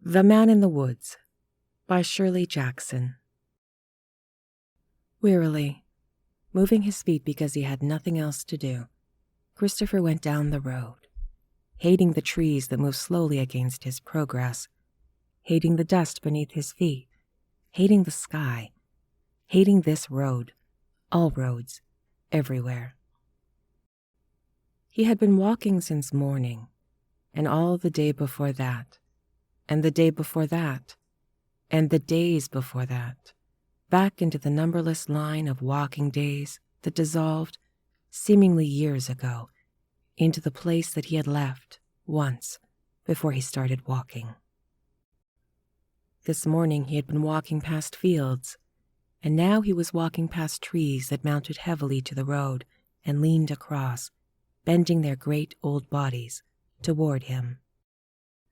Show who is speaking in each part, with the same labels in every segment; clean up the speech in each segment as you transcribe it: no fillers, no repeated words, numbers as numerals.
Speaker 1: The Man in the Woods by Shirley Jackson. Wearily, moving his feet because he had nothing else to do, Christopher went down the road, hating the trees that moved slowly against his progress, hating the dust beneath his feet, hating the sky, hating this road, all roads, everywhere. He had been walking since morning, and all the day before that, and the day before that, and the days before that, back into the numberless line of walking days that dissolved, seemingly years ago, into the place that he had left once before he started walking. This morning he had been walking past fields, and now he was walking past trees that mounted heavily to the road and leaned across, bending their great old bodies toward him.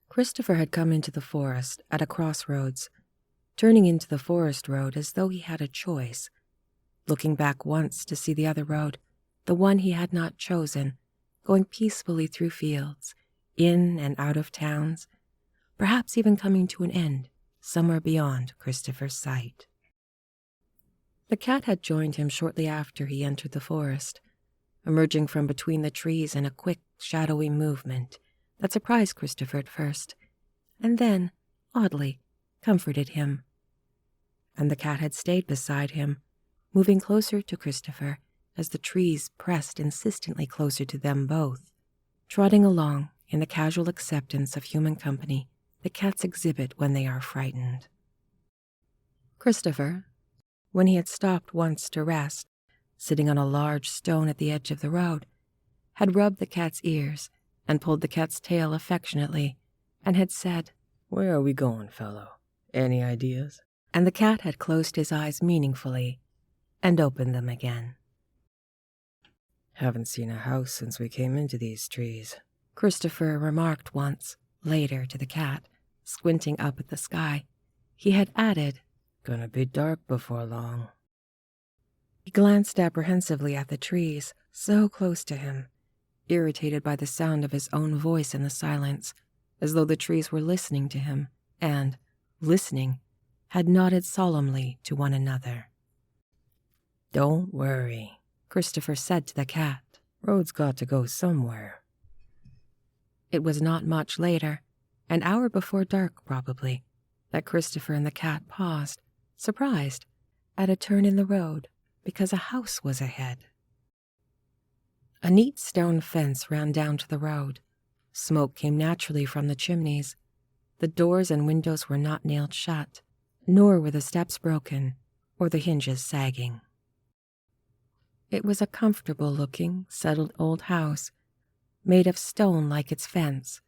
Speaker 1: Christopher had come into the forest at a crossroads, turning into the forest road as though he had a choice, looking back once to see the other road, the one he had not chosen, going peacefully through fields, in and out of towns, perhaps even coming to an end somewhere beyond Christopher's sight. The cat had joined him shortly after he entered the forest, emerging from between the trees in a quick, shadowy movement that surprised Christopher at first, and then, oddly, comforted him. And the cat had stayed beside him, moving closer to Christopher as the trees pressed insistently closer to them both, trotting along in the casual acceptance of human company that cats exhibit when they are frightened. Christopher, when he had stopped once to rest, sitting on a large stone at the edge of the road, had rubbed the cat's ears and pulled the cat's tail affectionately, and had said,
Speaker 2: "Where are we going, fellow? Any ideas?"
Speaker 1: And the cat had closed his eyes meaningfully and opened them again.
Speaker 2: "Haven't seen a house since we came into these trees,"
Speaker 1: Christopher remarked once, later, to the cat, squinting up at the sky. He had added,
Speaker 2: "Gonna be dark before long."
Speaker 1: He glanced apprehensively at the trees, so close to him, irritated by the sound of his own voice in the silence, as though the trees were listening to him and, listening, had nodded solemnly to one another.
Speaker 2: "Don't worry,"
Speaker 1: Christopher said to the cat.
Speaker 2: "Road's got to go somewhere."
Speaker 1: It was not much later, an hour before dark probably, that Christopher and the cat paused, surprised, at a turn in the road because a house was ahead. A neat stone fence ran down to the road. Smoke came naturally from the chimneys. The doors and windows were not nailed shut, nor were the steps broken or the hinges sagging. It was a comfortable-looking, settled old house, made of stone like its fence,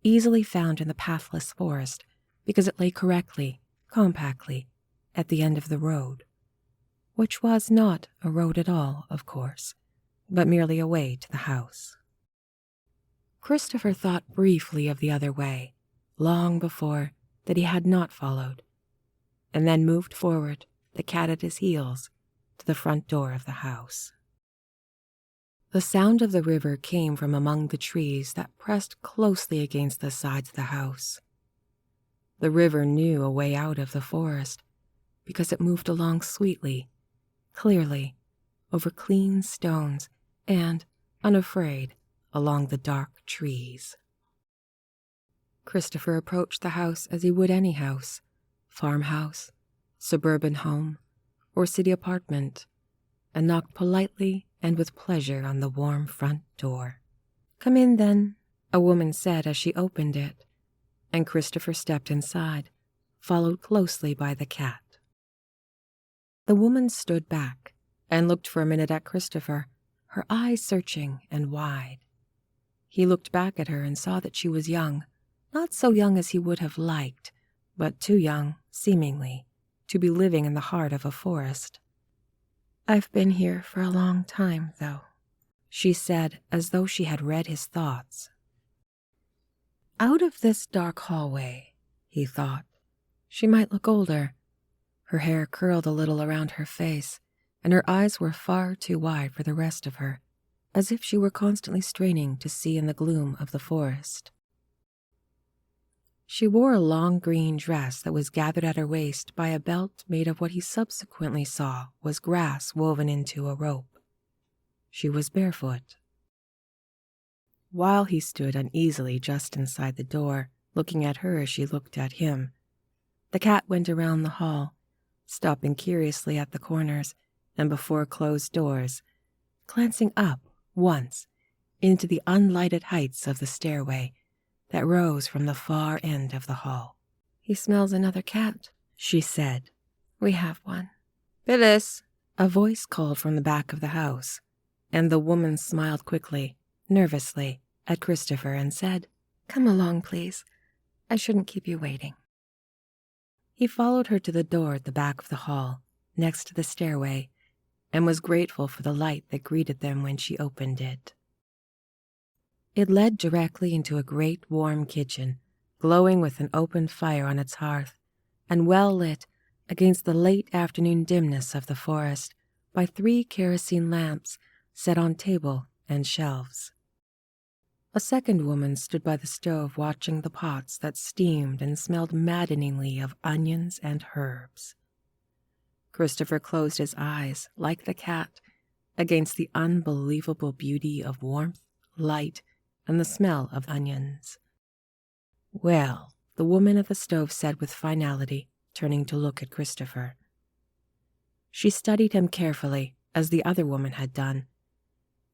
Speaker 1: easily found in the pathless forest because it lay correctly, compactly, at the end of the road, which was not a road at all, of course, but merely a way to the house. Christopher thought briefly of the other way, long before, that he had not followed, and then moved forward, the cat at his heels, to the front door of the house. The sound of the river came from among the trees that pressed closely against the sides of the house. The river knew a way out of the forest because it moved along sweetly, clearly, over clean stones and, unafraid, along the dark trees. Christopher approached the house as he would any house, farmhouse, suburban home, or city apartment, and knocked politely and with pleasure on the warm front door. "Come in, then," a woman said as she opened it, and Christopher stepped inside, followed closely by the cat. The woman stood back and looked for a minute at Christopher, her eyes searching and wide. He looked back at her and saw that she was young, not so young as he would have liked, but too young, seemingly, to be living in the heart of a forest. "I've been here for a long time, though," she said, as though she had read his thoughts. Out of this dark hallway, he thought, she might look older. Her hair curled a little around her face, and her eyes were far too wide for the rest of her, as if she were constantly straining to see in the gloom of the forest. She wore a long green dress that was gathered at her waist by a belt made of what he subsequently saw was grass woven into a rope. She was barefoot. While he stood uneasily just inside the door, looking at her as she looked at him, the cat went around the hall, stopping curiously at the corners and before closed doors, glancing up once into the unlighted heights of the stairway that rose from the far end of the hall. "He smells another cat," she said. "We have one." "Phyllis!" A voice called from the back of the house, and the woman smiled quickly, nervously, at Christopher and said, "Come along, please. I shouldn't keep you waiting." He followed her to the door at the back of the hall, next to the stairway, and was grateful for the light that greeted them when she opened it. It led directly into a great warm kitchen, glowing with an open fire on its hearth, and well lit against the late afternoon dimness of the forest by 3 kerosene lamps set on table and shelves. A second woman stood by the stove watching the pots that steamed and smelled maddeningly of onions and herbs. Christopher closed his eyes, like the cat, against the unbelievable beauty of warmth, light, and the smell of onions. "Well," the woman at the stove said with finality, turning to look at Christopher. She studied him carefully, as the other woman had done,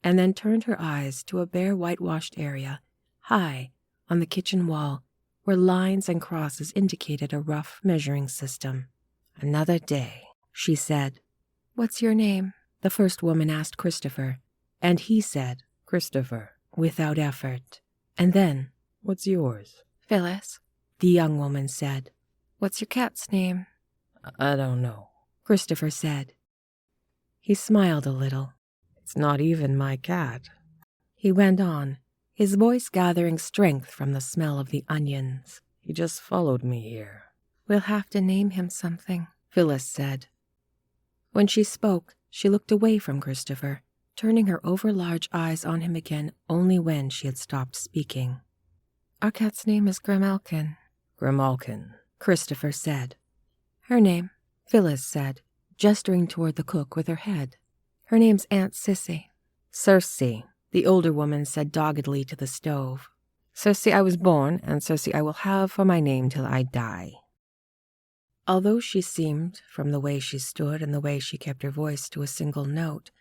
Speaker 1: and then turned her eyes to a bare whitewashed area, high on the kitchen wall, where lines and crosses indicated a rough measuring system. "Another day," she said. "What's your name?" the first woman asked Christopher, and he said, "Christopher," without effort. And then, "What's yours?" "Phyllis," the young woman said. "What's your cat's name?" "I don't know," Christopher said. He smiled a little. "It's not even my cat," he went on, his voice gathering strength from the smell of the onions. "He just followed me here." "We'll have to name him something," Phyllis said. When she spoke, she looked away from Christopher, turning her overlarge eyes on him again only when she had stopped speaking. "Our cat's name is Grimalkin." "Grimalkin," Christopher said. "Her name," Phyllis said, gesturing toward the cook with her head. "Her name's Aunt Sissy." "Circe," the older woman said doggedly to the stove. "Circe I was born, and Circe I will have for my name till I die." Although she seemed, from the way she stood and the way she kept her voice to a single note,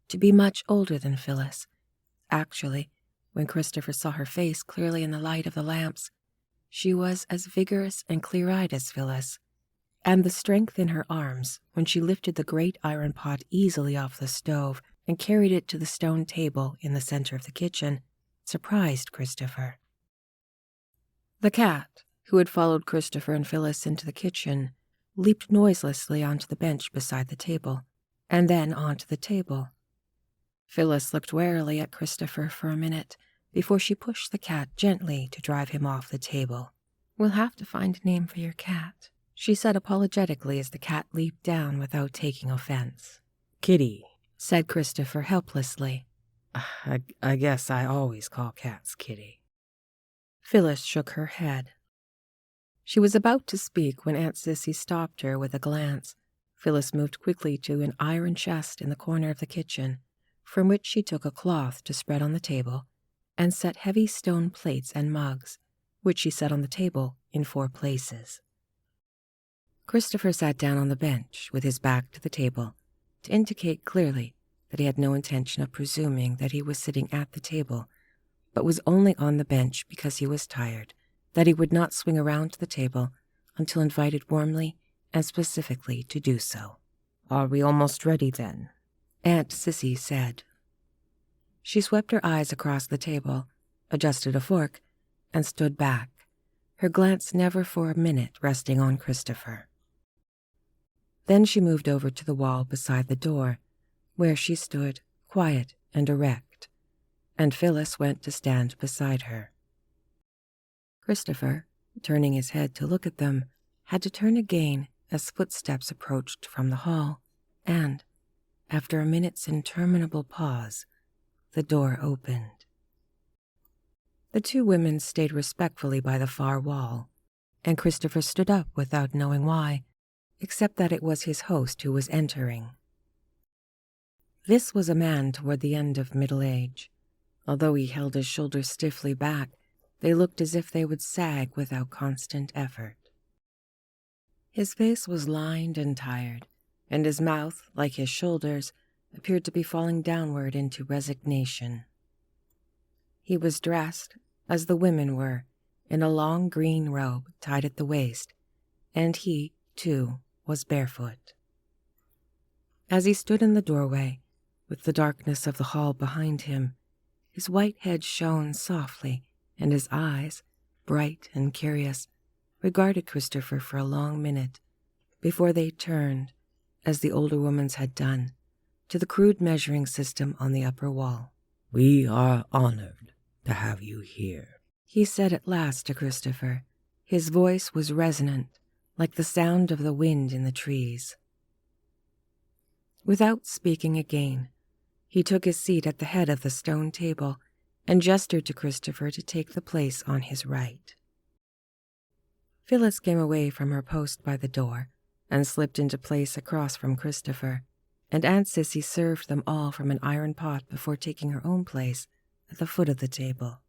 Speaker 1: to be much older than Phyllis, actually, when Christopher saw her face clearly in the light of the lamps, she was as vigorous and clear-eyed as Phyllis, and the strength in her arms when she lifted the great iron pot easily off the stove and carried it to the stone table in the center of the kitchen surprised Christopher. The cat, who had followed Christopher and Phyllis into the kitchen, leaped noiselessly onto the bench beside the table, and then onto the table. Phyllis looked warily at Christopher for a minute before she pushed the cat gently to drive him off the table. "We'll have to find a name for your cat," she said apologetically as the cat leaped down without taking offense. "Kitty," said Christopher helplessly. I guess I always call cats Kitty." Phyllis shook her head. She was about to speak when Aunt Sissy stopped her with a glance. Phyllis moved quickly to an iron chest in the corner of the kitchen, from which she took a cloth to spread on the table, and set heavy stone plates and mugs, which she set on the table in 4 places. Christopher sat down on the bench with his back to the table to indicate clearly that he had no intention of presuming that he was sitting at the table, but was only on the bench because he was tired, that he would not swing around to the table until invited warmly and specifically to do so. "Are we almost ready then?" Aunt Sissy said. She swept her eyes across the table, adjusted a fork, and stood back, her glance never for a minute resting on Christopher. Then she moved over to the wall beside the door, where she stood, quiet and erect, and Phyllis went to stand beside her. Christopher, turning his head to look at them, had to turn again as footsteps approached from the hall, and, after a minute's interminable pause, the door opened. The 2 women stayed respectfully by the far wall, and Christopher stood up without knowing why, except that it was his host who was entering. This was a man toward the end of middle age. Although he held his shoulders stiffly back, they looked as if they would sag without constant effort. His face was lined and tired, and his mouth, like his shoulders, appeared to be falling downward into resignation. He was dressed, as the women were, in a long green robe tied at the waist, and he, too, was barefoot. As he stood in the doorway, with the darkness of the hall behind him, his white head shone softly, and his eyes, bright and curious, regarded Christopher for a long minute before they turned, as the older woman's had done, to the crude measuring system on the upper wall.
Speaker 2: "We are honored to have you here,"
Speaker 1: he said at last to Christopher. His voice was resonant, like the sound of the wind in the trees. Without speaking again, he took his seat at the head of the stone table and gestured to Christopher to take the place on his right. Phyllis came away from her post by the door and slipped into place across from Christopher, and Aunt Sissy served them all from an iron pot before taking her own place at the foot of the table.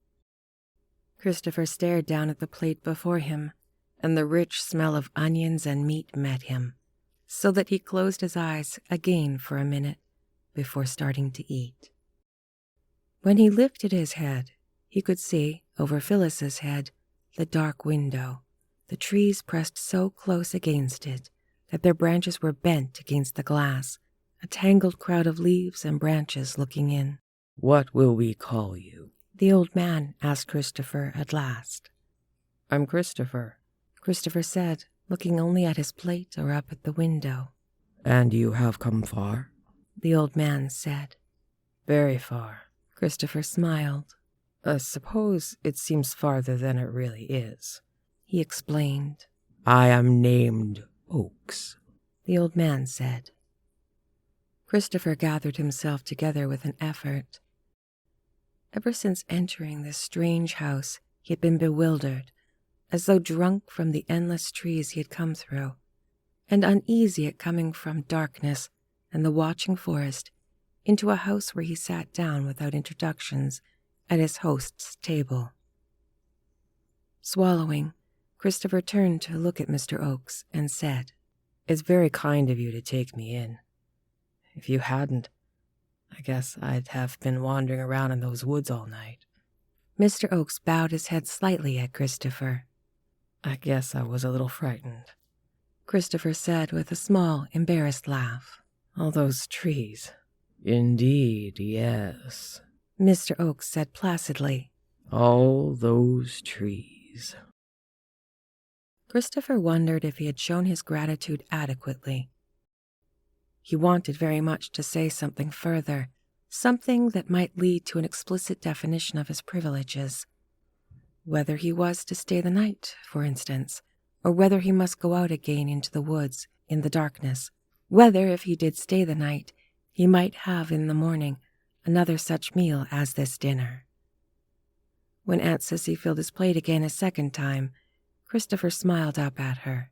Speaker 1: Christopher stared down at the plate before him, and the rich smell of onions and meat met him, so that he closed his eyes again for a minute before starting to eat. When he lifted his head, he could see, over Phyllis's head, the dark window, the trees pressed so close against it that their branches were bent against the glass, a tangled crowd of leaves and branches looking in.
Speaker 2: "What will we call you?"
Speaker 1: the old man asked Christopher at last.
Speaker 2: "I'm Christopher,"
Speaker 1: Christopher said, looking only at his plate or up at the window.
Speaker 2: "And you have come far?"
Speaker 1: the old man said.
Speaker 2: "Very far."
Speaker 1: Christopher smiled.
Speaker 2: "I suppose it seems farther than it really is,"
Speaker 1: he explained.
Speaker 2: "I am named Oaks,"
Speaker 1: the old man said. Christopher gathered himself together with an effort. Ever since entering this strange house, he had been bewildered, as though drunk from the endless trees he had come through, and uneasy at coming from darkness and the watching forest into a house where he sat down without introductions at his host's table. Swallowing, Christopher turned to look at Mr. Oaks and said,
Speaker 2: "It's very kind of you to take me in. If you hadn't, I guess I'd have been wandering around in those woods all night."
Speaker 1: Mr. Oaks bowed his head slightly at Christopher.
Speaker 2: "I guess I was a little frightened,"
Speaker 1: Christopher said with a small, embarrassed laugh.
Speaker 2: "All those trees." "Indeed, yes,"
Speaker 1: Mr. Oaks said placidly.
Speaker 2: "All those trees."
Speaker 1: Christopher wondered if he had shown his gratitude adequately. He wanted very much to say something further, something that might lead to an explicit definition of his privileges. Whether he was to stay the night, for instance, or whether he must go out again into the woods in the darkness. Whether, if he did stay the night, he might have in the morning another such meal as this dinner. When Aunt Sissy filled his plate again a second time, Christopher smiled up at her.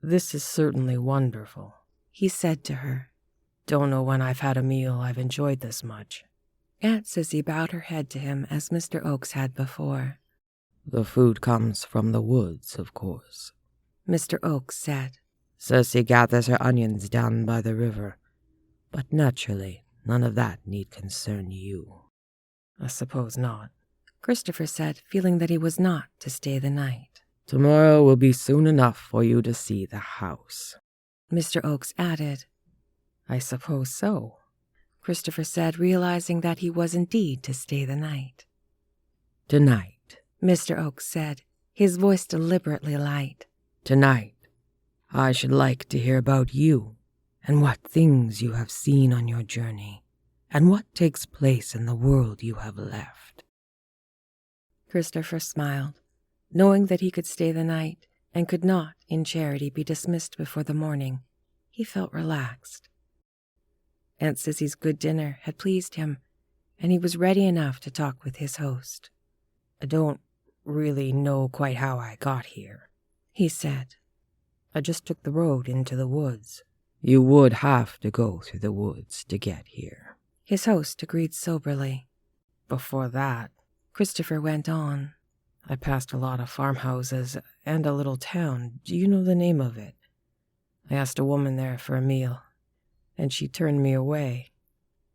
Speaker 2: "This is certainly wonderful,"
Speaker 1: he said to her.
Speaker 2: "Don't know when I've had a meal I've enjoyed this much."
Speaker 1: Aunt Sissy bowed her head to him as Mr. Oaks had before.
Speaker 2: "The food comes from the woods, of course,"
Speaker 1: Mr. Oaks said.
Speaker 2: "Sissy gathers her onions down by the river, but naturally none of that need concern you." "I suppose not,"
Speaker 1: Christopher said, feeling that he was not to stay the night.
Speaker 2: "Tomorrow will be soon enough for you to see the house,"
Speaker 1: Mr. Oaks added.
Speaker 2: "I suppose so,"
Speaker 1: Christopher said, realizing that he was indeed to stay the night.
Speaker 2: "Tonight,"
Speaker 1: Mr. Oaks said, his voice deliberately light.
Speaker 2: "Tonight, I should like to hear about you and what things you have seen on your journey and what takes place in the world you have left."
Speaker 1: Christopher smiled, knowing that he could stay the night and could not, in charity, be dismissed before the morning. He felt relaxed. Aunt Sissy's good dinner had pleased him, and he was ready enough to talk with his host.
Speaker 2: "I don't really know quite how I got here,"
Speaker 1: he said.
Speaker 2: I just took the road into the woods. You would have to go through the woods to get here,
Speaker 1: his host agreed soberly.
Speaker 2: Before that,
Speaker 1: Christopher went on,
Speaker 2: I passed a lot of farmhouses and a little town. Do you know the name of it? I asked a woman there for a meal, and she turned me away.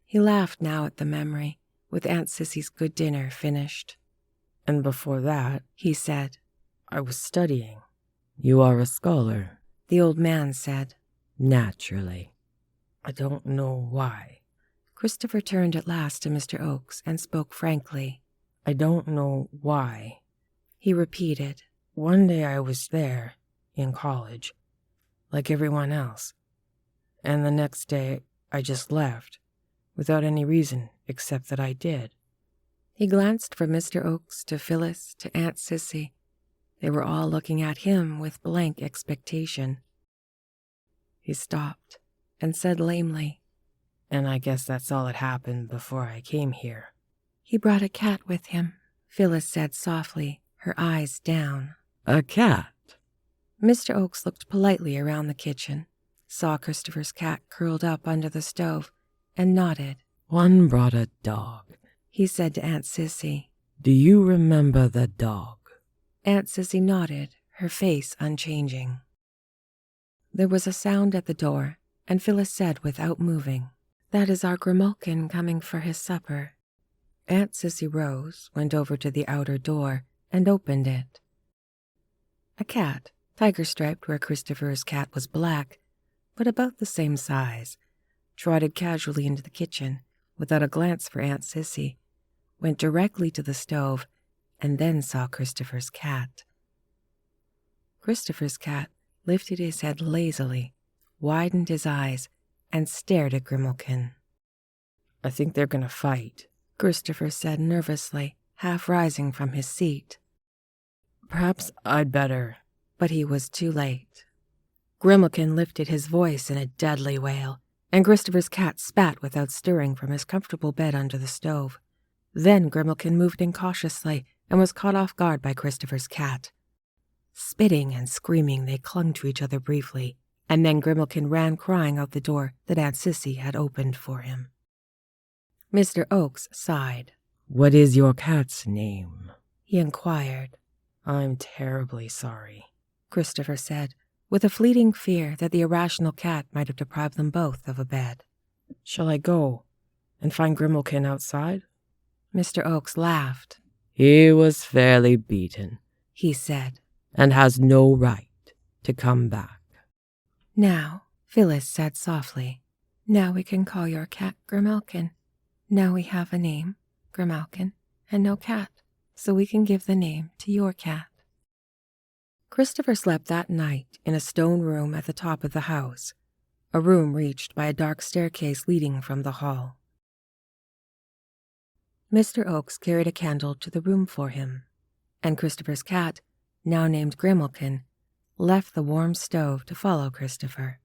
Speaker 1: He laughed now at the memory, with Aunt Sissy's good dinner finished.
Speaker 2: And before that,
Speaker 1: he said,
Speaker 2: I was studying. You are a scholar,
Speaker 1: the old man said.
Speaker 2: Naturally. I don't know why.
Speaker 1: Christopher turned at last to Mr. Oakes and spoke frankly.
Speaker 2: I don't know why,
Speaker 1: he repeated.
Speaker 2: One day I was there, in college, like everyone else, and the next day I just left, without any reason except that I did.
Speaker 1: He glanced from Mr. Oakes to Phyllis to Aunt Sissy. They were all looking at him with blank expectation. He stopped and said lamely,
Speaker 2: And I guess that's all that happened before I came here.
Speaker 1: He brought a cat with him, Phyllis said softly, her eyes down.
Speaker 2: A cat?
Speaker 1: Mr. Oakes looked politely around the kitchen, saw Christopher's cat curled up under the stove, and nodded.
Speaker 2: One brought a dog,
Speaker 1: he said to Aunt Sissy.
Speaker 2: Do you remember the dog?
Speaker 1: Aunt Sissy nodded, her face unchanging. There was a sound at the door, and Phyllis said without moving, That is our Grimalkin coming for his supper. Aunt Sissy rose, went over to the outer door, and opened it. A cat, tiger-striped where Christopher's cat was black, but about the same size, trotted casually into the kitchen, without a glance for Aunt Sissy, went directly to the stove, and then saw Christopher's cat. Christopher's cat lifted his head lazily, widened his eyes, and stared at Grimalkin.
Speaker 2: I think they're going to fight,
Speaker 1: Christopher said nervously, half rising from his seat.
Speaker 2: Perhaps I'd better.
Speaker 1: But he was too late. Grimalkin lifted his voice in a deadly wail, and Christopher's cat spat without stirring from his comfortable bed under the stove. Then Grimalkin moved incautiously and was caught off guard by Christopher's cat. Spitting and screaming, they clung to each other briefly, and then Grimalkin ran crying out the door that Aunt Sissy had opened for him. Mr. Oakes sighed.
Speaker 2: What is your cat's name?
Speaker 1: He inquired.
Speaker 2: I'm terribly sorry,
Speaker 1: Christopher said, with a fleeting fear that the irrational cat might have deprived them both of a bed.
Speaker 2: Shall I go and find Grimalkin outside?
Speaker 1: Mr. Oakes laughed.
Speaker 2: He was fairly beaten,
Speaker 1: he said,
Speaker 2: and has no right to come back.
Speaker 1: Now, Phyllis said softly, now we can call your cat Grimalkin. Now we have a name, Grimalkin, and no cat, so we can give the name to your cat. Christopher slept that night in a stone room at the top of the house, a room reached by a dark staircase leading from the hall. Mr. Oakes carried a candle to the room for him, and Christopher's cat, now named Grimalkin, left the warm stove to follow Christopher.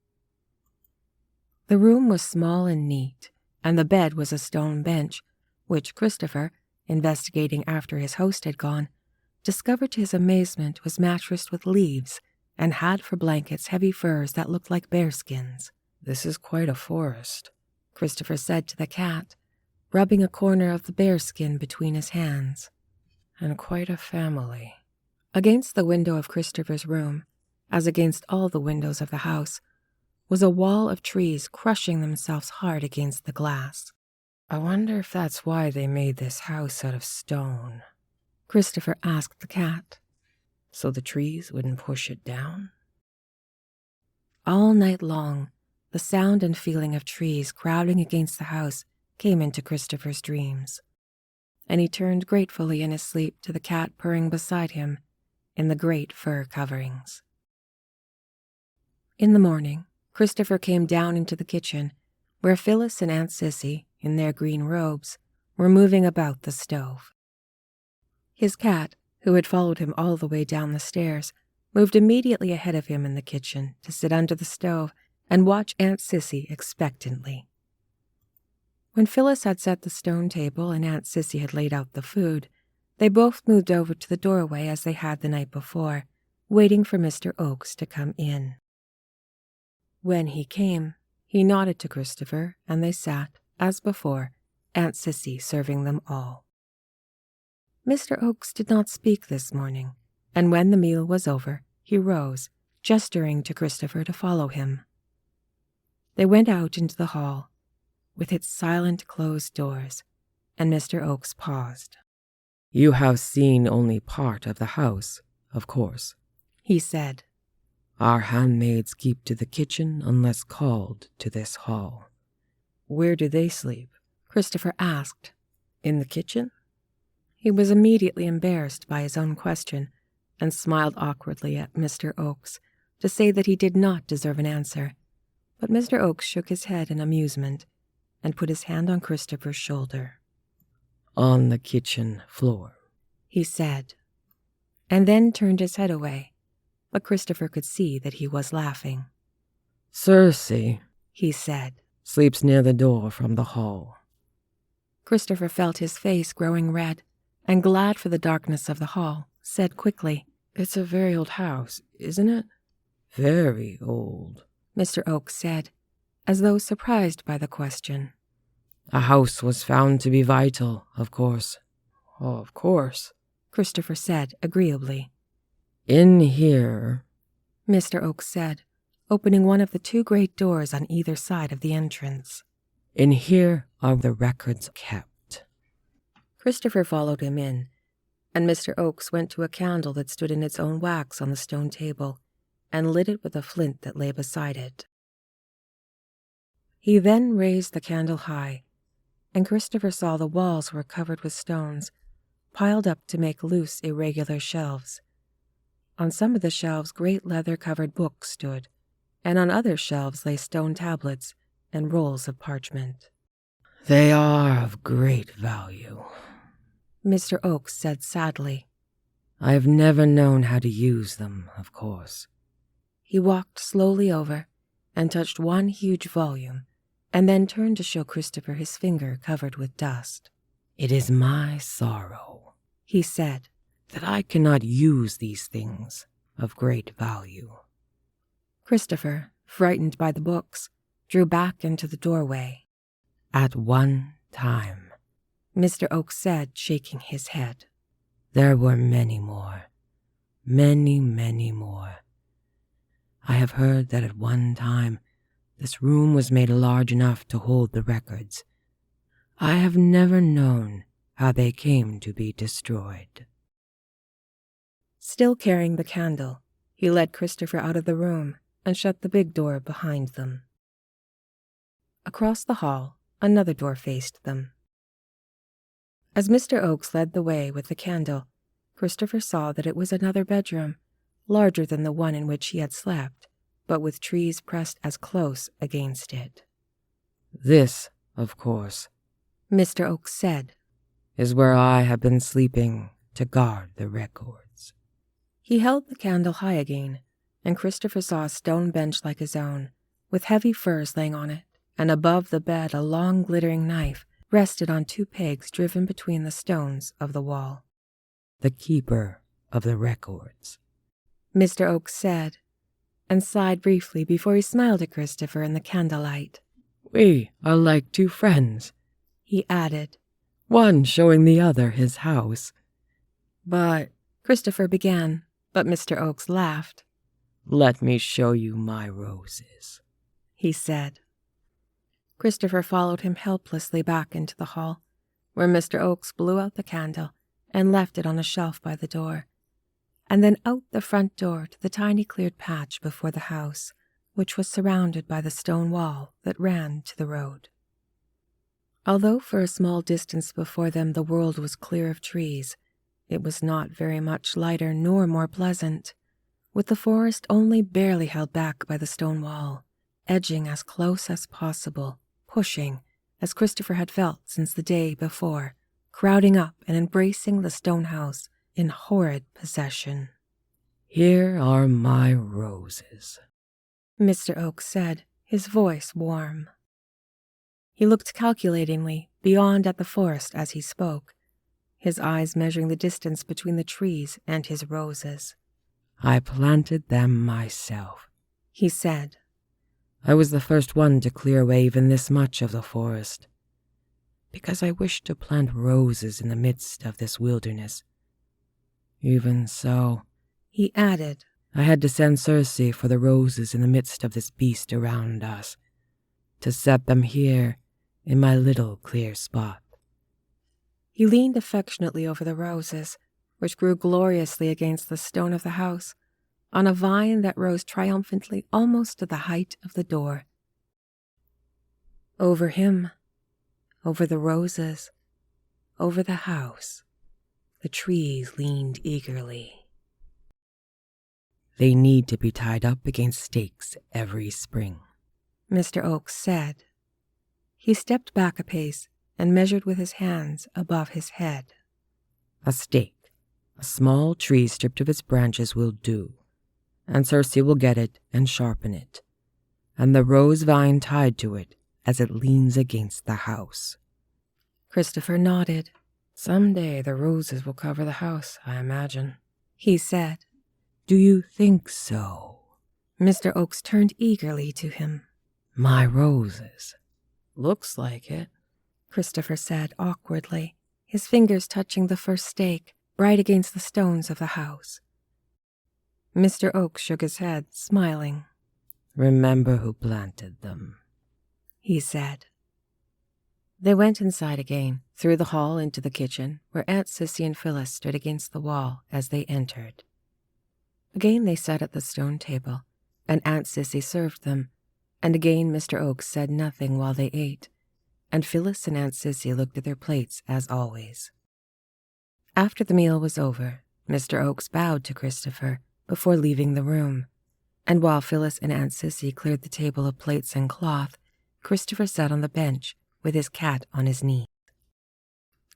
Speaker 1: The room was small and neat, and the bed was a stone bench, which Christopher, investigating after his host had gone, discovered to his amazement was mattressed with leaves and had for blankets heavy furs that looked like bearskins.
Speaker 2: This is quite a forest,
Speaker 1: Christopher said to the cat, rubbing a corner of the bearskin between his hands.
Speaker 2: And quite a family.
Speaker 1: Against the window of Christopher's room, as against all the windows of the house, was a wall of trees crushing themselves hard against the glass.
Speaker 2: I wonder if that's why they made this house out of stone,
Speaker 1: Christopher asked the cat.
Speaker 2: So the trees wouldn't push it down?
Speaker 1: All night long, the sound and feeling of trees crowding against the house came into Christopher's dreams, and he turned gratefully in his sleep to the cat purring beside him in the great fur coverings. In the morning, Christopher came down into the kitchen, where Phyllis and Aunt Sissy, in their green robes, were moving about the stove. His cat, who had followed him all the way down the stairs, moved immediately ahead of him in the kitchen to sit under the stove and watch Aunt Sissy expectantly. When Phyllis had set the stone table and Aunt Sissy had laid out the food, they both moved over to the doorway as they had the night before, waiting for Mr. Oakes to come in. When he came, he nodded to Christopher, and they sat, as before, Aunt Sissy serving them all. Mr. Oakes did not speak this morning, and when the meal was over, he rose, gesturing to Christopher to follow him. They went out into the hall, with its silent closed doors, and Mr. Oakes paused.
Speaker 2: "You have seen only part of the house, of course,"
Speaker 1: he said.
Speaker 2: "Our handmaids keep to the kitchen unless called to this hall." "Where do they sleep?" Christopher asked. "In the kitchen?" He was immediately embarrassed by his own question, and smiled awkwardly at Mr. Oakes to say that he did not deserve an answer. But Mr. Oakes shook his head in amusement and put his hand on Christopher's shoulder. "On the kitchen floor,"
Speaker 1: he said, and then turned his head away, but Christopher could see that he was laughing.
Speaker 2: "Circe,"
Speaker 1: he said,
Speaker 2: "sleeps near the door from the hall."
Speaker 1: Christopher felt his face growing red, and glad for the darkness of the hall, said quickly, "It's a very old house, isn't it?"
Speaker 2: "Very old,"
Speaker 1: Mr. Oakes said, as though surprised by the question.
Speaker 2: "A house was found to be vital, of course." "Oh, of course,"
Speaker 1: Christopher said agreeably.
Speaker 2: "In here,"
Speaker 1: Mr. Oakes said, opening one of the two great doors on either side of the entrance.
Speaker 2: "In here are the records kept."
Speaker 1: Christopher followed him in, and Mr. Oakes went to a candle that stood in its own wax on the stone table and lit it with a flint that lay beside it. He then raised the candle high, and Christopher saw the walls were covered with stones, piled up to make loose, irregular shelves. On some of the shelves great leather-covered books stood, and on other shelves lay stone tablets and rolls of parchment.
Speaker 2: "They are of great value,"
Speaker 1: Mr. Oakes said sadly.
Speaker 2: "I have never known how to use them, of course."
Speaker 1: He walked slowly over and touched one huge volume, and then turned to show Christopher his finger covered with dust.
Speaker 2: "It is my sorrow,"
Speaker 1: he said,
Speaker 2: "that I cannot use these things of great value."
Speaker 1: Christopher, frightened by the books, drew back into the doorway.
Speaker 2: "At one time,"
Speaker 1: Mr. Oakes said, shaking his head,
Speaker 2: "there were many more. Many, many more. I have heard that at one time this room was made large enough to hold the records. I have never known how they came to be destroyed."
Speaker 1: Still carrying the candle, he led Christopher out of the room and shut the big door behind them. Across the hall, another door faced them. As Mr. Oakes led the way with the candle, Christopher saw that it was another bedroom, larger than the one in which he had slept, but with trees pressed as close against it.
Speaker 2: "This, of course,"
Speaker 1: Mr. Oakes said,
Speaker 2: "is where I have been sleeping to guard the records."
Speaker 1: He held the candle high again, and Christopher saw a stone bench like his own, with heavy furs laying on it, and above the bed a long glittering knife rested on two pegs driven between the stones of the wall.
Speaker 2: "The keeper of the records,"
Speaker 1: Mr. Oakes said, and sighed briefly before he smiled at Christopher in the candlelight.
Speaker 2: "We are like two friends,"
Speaker 1: he added,
Speaker 2: "one showing the other his house."
Speaker 1: "But," Christopher began, but Mr. Oakes laughed.
Speaker 2: "Let me show you my roses,"
Speaker 1: he said. Christopher followed him helplessly back into the hall, where Mr. Oakes blew out the candle and left it on a shelf by the door, and then out the front door to the tiny cleared patch before the house, which was surrounded by the stone wall that ran to the road. Although for a small distance before them the world was clear of trees, it was not very much lighter nor more pleasant, with the forest only barely held back by the stone wall, edging as close as possible, pushing, as Christopher had felt since the day before, crowding up and embracing the stone house in horrid possession.
Speaker 2: "Here are my roses,"
Speaker 1: Mr. Oakes said, his voice warm. He looked calculatingly beyond at the forest as he spoke, his eyes measuring the distance between the trees and his roses.
Speaker 2: I planted them myself,"
Speaker 1: he said.
Speaker 2: "I was the first one to clear away even this much of the forest, because I wished to plant roses in the midst of this wilderness. Even so,"
Speaker 1: he added,
Speaker 2: "I had to send Circe for the roses in the midst of this beast around us, to set them here in my little clear spot."
Speaker 1: He leaned affectionately over the roses, which grew gloriously against the stone of the house, on a vine that rose triumphantly almost to the height of the door. Over him, over the roses, over the house, the trees leaned eagerly.
Speaker 2: "They need to be tied up against stakes every spring,"
Speaker 1: Mr. Oak said. He stepped back a pace and measured with his hands above his head.
Speaker 2: "A stake, a small tree stripped of its branches will do, and Circe will get it and sharpen it, and the rose vine tied to it as it leans against the house."
Speaker 1: Christopher nodded.
Speaker 2: "Some day the roses will cover the house, I imagine,"
Speaker 1: he said.
Speaker 2: "Do you think so?"
Speaker 1: Mr. Oakes turned eagerly to him.
Speaker 2: "My roses." "Looks like it,"
Speaker 1: Christopher said awkwardly, his fingers touching the first stake, bright against the stones of the house. Mr. Oakes shook his head, smiling.
Speaker 2: "Remember who planted them,"
Speaker 1: he said. They went inside again, through the hall into the kitchen, where Aunt Sissy and Phyllis stood against the wall as they entered. Again they sat at the stone table, and Aunt Sissy served them, and again Mr. Oakes said nothing while they ate, and Phyllis and Aunt Sissy looked at their plates as always. After the meal was over, Mr. Oakes bowed to Christopher before leaving the room, and while Phyllis and Aunt Sissy cleared the table of plates and cloth, Christopher sat on the bench with his cat on his knee.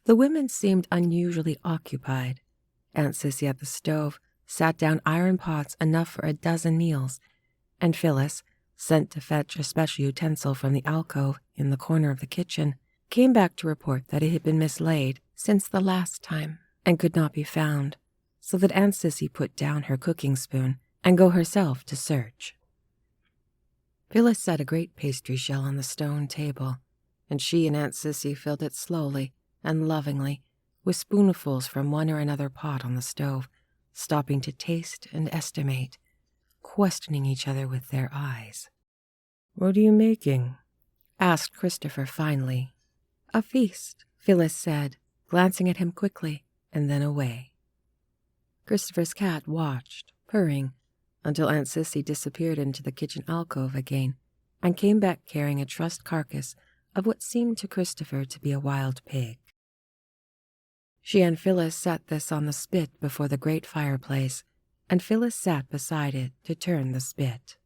Speaker 1: The women seemed unusually occupied. Aunt Sissy at the stove sat down iron pots enough for a dozen meals, and Phyllis, sent to fetch a special utensil from the alcove in the corner of the kitchen, came back to report that it had been mislaid since the last time and could not be found, so that Aunt Sissy put down her cooking spoon and go herself to search. Phyllis set a great pastry shell on the stone table, and she and Aunt Sissy filled it slowly and lovingly with spoonfuls from one or another pot on the stove, stopping to taste and estimate, questioning each other with their eyes.
Speaker 2: "What are you making?"
Speaker 1: asked Christopher finally. "A feast," Phyllis said, glancing at him quickly and then away. Christopher's cat watched, purring, until Aunt Sissy disappeared into the kitchen alcove again and came back carrying a trussed carcass of what seemed to Christopher to be a wild pig. She and Phyllis set this on the spit before the great fireplace, and Phyllis sat beside it to turn the spit.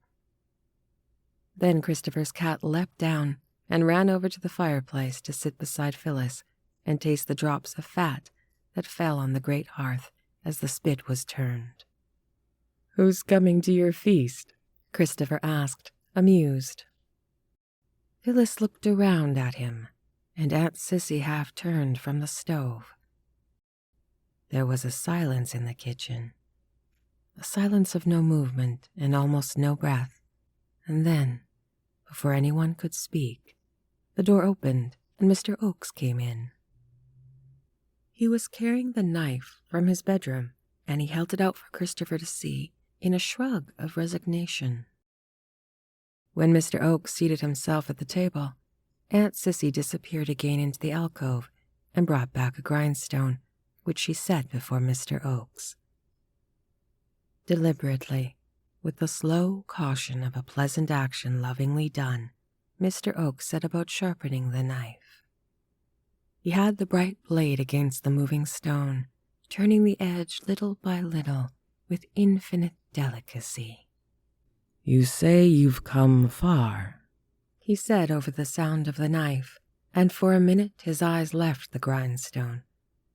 Speaker 1: Then Christopher's cat leapt down and ran over to the fireplace to sit beside Phyllis and taste the drops of fat that fell on the great hearth as the spit was turned.
Speaker 2: "Who's coming to your feast?"
Speaker 1: Christopher asked, amused. Phyllis looked around at him, and Aunt Sissy half turned from the stove. There was a silence in the kitchen, a silence of no movement and almost no breath, and then, before anyone could speak, the door opened and Mr. Oakes came in. He was carrying the knife from his bedroom, and he held it out for Christopher to see in a shrug of resignation. When Mr. Oakes seated himself at the table, Aunt Sissy disappeared again into the alcove and brought back a grindstone, which she set before Mr. Oakes. Deliberately, with the slow caution of a pleasant action lovingly done, Mr. Oakes set about sharpening the knife. He had the bright blade against the moving stone, turning the edge little by little with infinite delicacy.
Speaker 2: "You say you've come far,"
Speaker 1: he said over the sound of the knife, and for a minute his eyes left the grindstone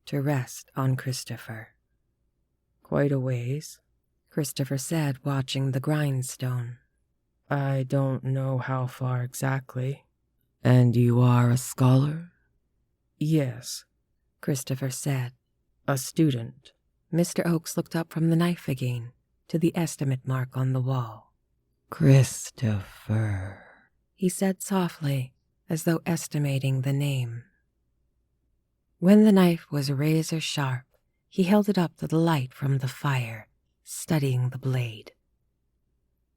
Speaker 1: to rest on Christopher.
Speaker 2: "Quite a ways,"
Speaker 1: Christopher said, watching the grindstone.
Speaker 2: "I don't know how far exactly." "And you are a scholar?" "Yes,"
Speaker 1: Christopher said.
Speaker 2: "A student."
Speaker 1: Mr. Oakes looked up from the knife again to the estimate mark on the wall.
Speaker 2: "Christopher,"
Speaker 1: he said softly, as though estimating the name. When the knife was razor sharp, he held it up to the light from the fire, studying the blade.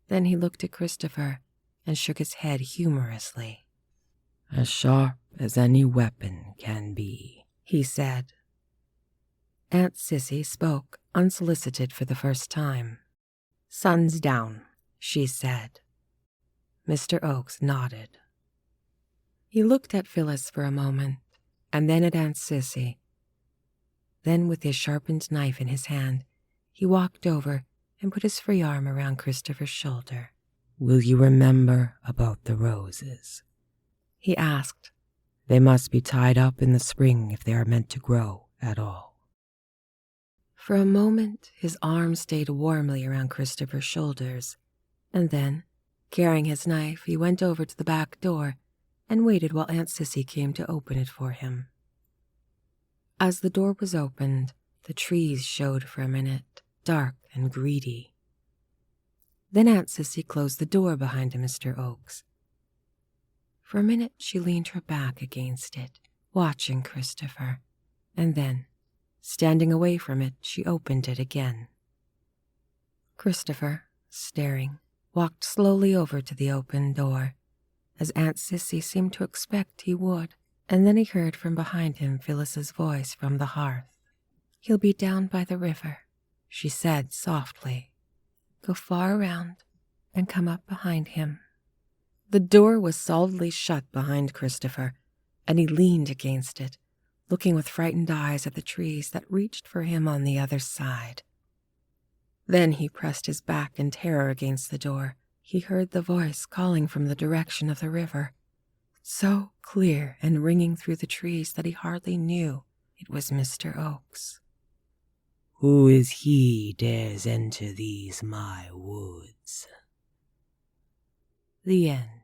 Speaker 1: Then he looked at Christopher and shook his head humorously.
Speaker 2: "As sharp as any weapon can be,"
Speaker 1: he said. Aunt Sissy spoke, unsolicited for the first time. "Sun's down," she said. Mr. Oakes nodded. He looked at Phyllis for a moment, and then at Aunt Sissy. Then, with his sharpened knife in his hand, he walked over and put his free arm around Christopher's shoulder.
Speaker 2: "Will you remember about the roses?"
Speaker 1: he asked.
Speaker 2: "They must be tied up in the spring if they are meant to grow at all."
Speaker 1: For a moment, his arm stayed warmly around Christopher's shoulders, and then, carrying his knife, he went over to the back door and waited while Aunt Sissy came to open it for him. As the door was opened, the trees showed for a minute, dark and greedy. Then Aunt Sissy closed the door behind Mr. Oakes. For a minute, she leaned her back against it, watching Christopher, and then, standing away from it, she opened it again. Christopher, staring, walked slowly over to the open door, as Aunt Sissy seemed to expect he would, and then he heard from behind him Phyllis's voice from the hearth. "He'll be down by the river," she said softly. "Go far around and come up behind him." The door was solidly shut behind Christopher, and he leaned against it, looking with frightened eyes at the trees that reached for him on the other side. Then he pressed his back in terror against the door. He heard the voice calling from the direction of the river, so clear and ringing through the trees that he hardly knew it was Mr. Oakes.
Speaker 2: "Who is he dares enter these my woods?"
Speaker 1: The end.